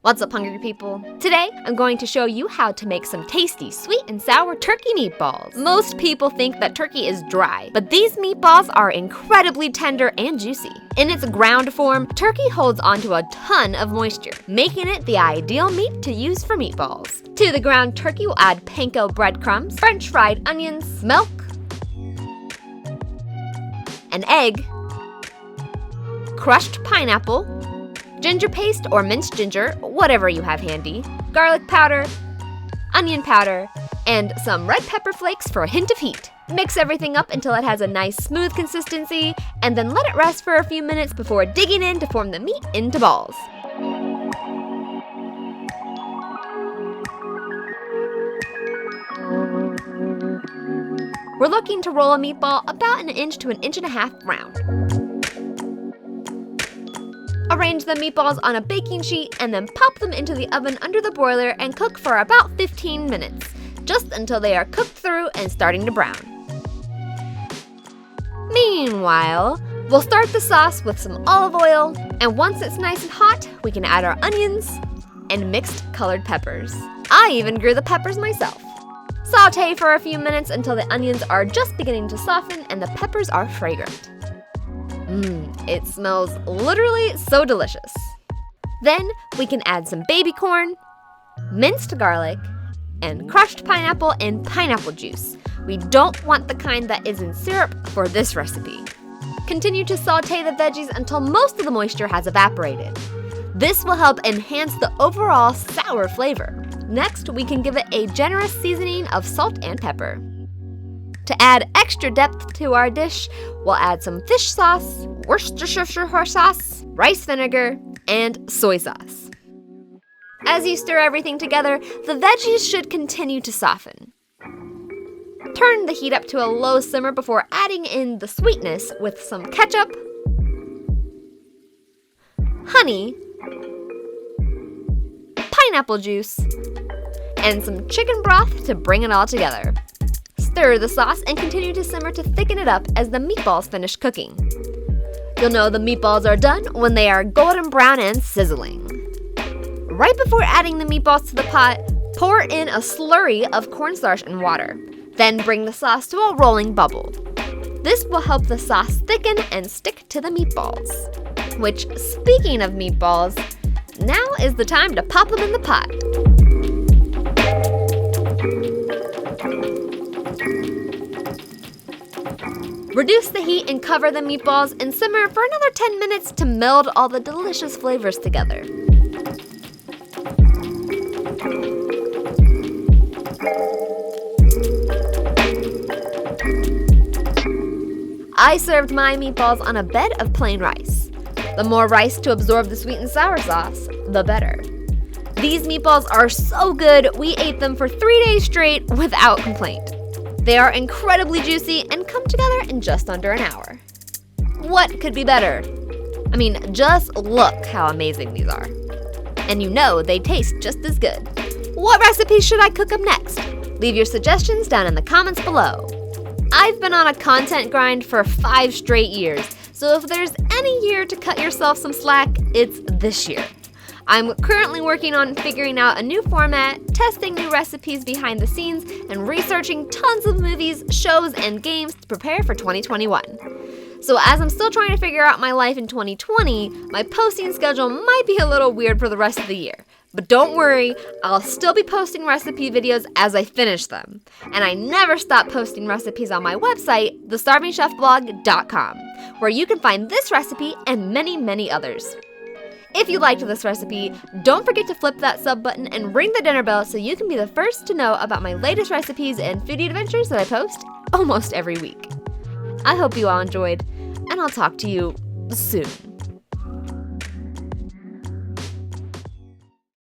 What's up, hungry people? Today, I'm going to show you how to make some tasty sweet and sour turkey meatballs. Most people think that turkey is dry, but these meatballs are incredibly tender and juicy. In its ground form, turkey holds onto a ton of moisture, making it the ideal meat to use for meatballs. To the ground turkey, we'll add panko breadcrumbs, French fried onions, milk, an egg, crushed pineapple, ginger paste or minced ginger, whatever you have handy, garlic powder, onion powder, and some red pepper flakes for a hint of heat. Mix everything up until it has a nice smooth consistency, and then let it rest for a few minutes before digging in to form the meat into balls. We're looking to roll a meatball about 1 inch to 1.5 inches round. Arrange the meatballs on a baking sheet and then pop them into the oven under the broiler and cook for about 15 minutes, just until they are cooked through and starting to brown. Meanwhile, we'll start the sauce with some olive oil, and once it's nice and hot, we can add our onions and mixed colored peppers. I even grew the peppers myself. Sauté for a few minutes until the onions are just beginning to soften and the peppers are fragrant. It smells literally so delicious. Then we can add some baby corn, minced garlic, and crushed pineapple and pineapple juice. We don't want the kind that is in syrup for this recipe. Continue to sauté the veggies until most of the moisture has evaporated. This will help enhance the overall sour flavor. Next, we can give it a generous seasoning of salt and pepper. To add extra depth to our dish, we'll add some fish sauce, Worcestershire sauce, rice vinegar, and soy sauce. As you stir everything together, the veggies should continue to soften. Turn the heat up to a low simmer before adding in the sweetness with some ketchup, honey, pineapple juice, and some chicken broth to bring it all together. Stir the sauce and continue to simmer to thicken it up as the meatballs finish cooking. You'll know the meatballs are done when they are golden brown and sizzling. Right before adding the meatballs to the pot, pour in a slurry of cornstarch and water. Then bring the sauce to a rolling bubble. This will help the sauce thicken and stick to the meatballs. Which, speaking of meatballs, now is the time to pop them in the pot. Reduce the heat and cover the meatballs and simmer for another 10 minutes to meld all the delicious flavors together. I served my meatballs on a bed of plain rice. The more rice to absorb the sweet and sour sauce, the better. These meatballs are so good, we ate them for 3 days straight without complaint. They are incredibly juicy and come together in just under an hour. What could be better? I mean, just look how amazing these are. And you know they taste just as good. What recipes should I cook up next? Leave your suggestions down in the comments below. I've been on a content grind for 5 straight years, so if there's any year to cut yourself some slack, it's this year. I'm currently working on figuring out a new format, testing new recipes behind the scenes, and researching tons of movies, shows, and games to prepare for 2021. So as I'm still trying to figure out my life in 2020, my posting schedule might be a little weird for the rest of the year. But don't worry, I'll still be posting recipe videos as I finish them. And I never stop posting recipes on my website, thestarvingchefblog.com, where you can find this recipe and many, many others. If you liked this recipe, don't forget to flip that sub button and ring the dinner bell so you can be the first to know about my latest recipes and foodie adventures that I post almost every week. I hope you all enjoyed, and I'll talk to you soon.